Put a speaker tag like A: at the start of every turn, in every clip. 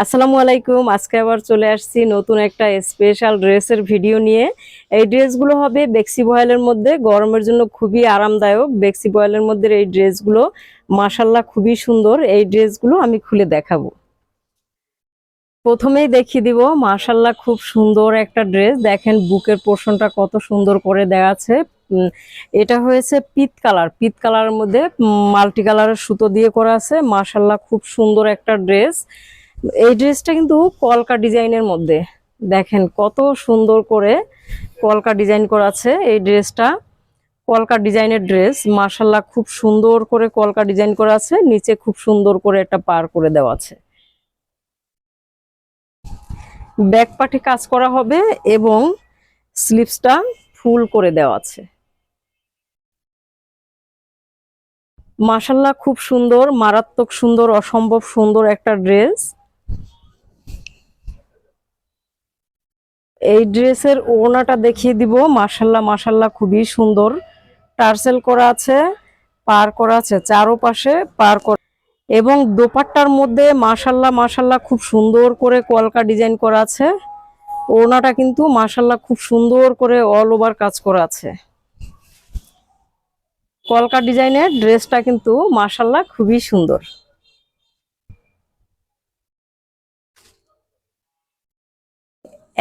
A: আসসালামু আলাইকুম। আজকে আবার চলে আসছি নতুন একটা স্পেশাল ড্রেসের ভিডিও নিয়ে। এই ড্রেসগুলো হবে বেক্সি বয়েলের মধ্যে, গরমের জন্য খুবই আরামদায়ক। বেক্সি বয়েলের মধ্যে এই ড্রেসগুলো মাশাআল্লাহ খুবই সুন্দর। এই ড্রেসগুলো আমি খুলে দেখাবো। প্রথমেই দেখিয়ে দিব মাশাআল্লাহ খুব সুন্দর একটা ড্রেস। দেখেন বুকের পোর্শনটা কত সুন্দর করে দেওয়া আছে। এটা হয়েছে পিত কালার, পিত কালারের মধ্যে মাল্টি কালারের সুতো দিয়ে করা আছে। মাশাআল্লাহ খুব সুন্দর একটা ড্রেস। এই ড্রেসটা কিন্তু কলকা ডিজাইনের মধ্যে, দেখেন কত সুন্দর করে কলকা ডিজাইন করা আছে। এই ড্রেসটা কলকা ডিজাইনের ড্রেস, মাশাআল্লাহ খুব সুন্দর করে কলকা ডিজাইন করা আছে। নিচে খুব সুন্দর করে একটা পার করে দেওয়া আছে। ব্যাক পার্টে কাজ করা হবে এবং স্লিভসটা ফুল করে দেওয়া আছে। মাশাআল্লাহ খুব সুন্দর, মারাত্মক সুন্দর, অসম্ভব সুন্দর একটা ড্রেস। এই ড্রেসের ওড়নাটা দেখিয়ে দিব। মাশাআল্লাহ মাশাআল্লাহ খুবই সুন্দর, টার্সেল করা আছে, পার করা আছে, চারোপাশে পার করা এবং দোপাট্টার মধ্যে মাশাআল্লাহ মাশাআল্লাহ খুব সুন্দর করে কলকা ডিজাইন করা আছে। ওড়নাটা কিন্তু মাশাআল্লাহ খুব সুন্দর করে অল ওভার কাজ করা আছে। কলকা ডিজাইনের ড্রেসটা কিন্তু মাশাআল্লাহ খুবই সুন্দর।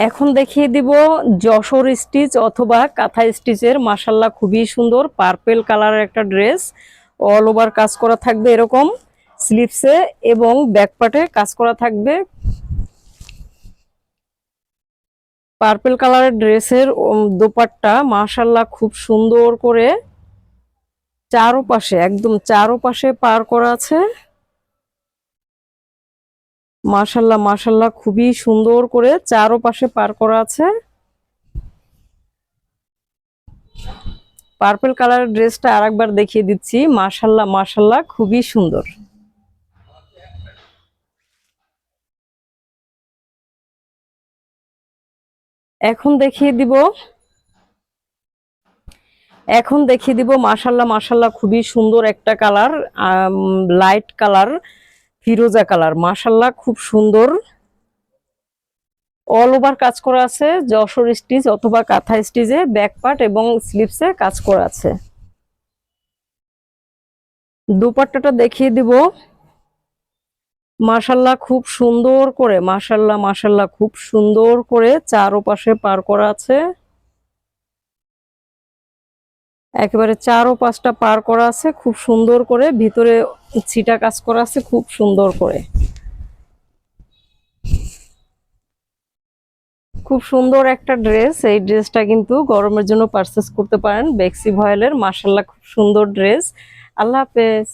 A: এখন দেখিয়ে দিব যশোর স্টিচ অথবা কাঁথা স্টিচের, মাশাআল্লাহ খুবই সুন্দর পার্পেল কালারের একটা ড্রেস। অল ওভার কাজ করা থাকবে এরকম স্লিভসে এবং ব্যাক পার্টে কাজ করা থাকবে। পার্পেল কালারের ড্রেসের দোপাট্টা মাশাআল্লাহ খুব সুন্দর করে চারোপাশে, একদম চারোপাশে পার করা আছে। মাশাআল্লাহ মাশাআল্লাহ খুবই সুন্দর করে চারোপাশে পার করা আছে। পার্পল কালারের ড্রেসটা আরেকবার দেখিয়ে দিচ্ছি। মাশাআল্লাহ মাশাআল্লাহ খুবই সুন্দর। এখন দেখিয়ে দিব, এখন দেখিয়ে দিব মাশাআল্লাহ মাশাআল্লাহ খুবই সুন্দর একটা কালার, লাইট কালার, ফিরোজা কালার। মাশাআল্লাহ খুব সুন্দর, অল ওভার কাজ করা আছে যশোর স্টিচ অথবা কাঁথা স্টিচে, ব্যাক পার্ট এবং স্লিভসে কাজ করা আছে। দুপাট্টাটা দেখিয়ে দিব। মাশাআল্লাহ খুব সুন্দর করে, মাশাআল্লাহ মাশাআল্লাহ খুব সুন্দর করে চারোপাশে পার করা আছে। একেবারে চারো পাঁচটা পার করা আছে খুব সুন্দর করে, ভিতরে ছিটা কাজ করা আছে খুব সুন্দর করে। খুব সুন্দর একটা ড্রেস। এই ড্রেসটা কিন্তু গরমের জন্য পারচেস করতে পারেন বেক্সি ভয়েলের। মাশাআল্লাহ খুব সুন্দর ড্রেস। আল্লাহ হাফেজ।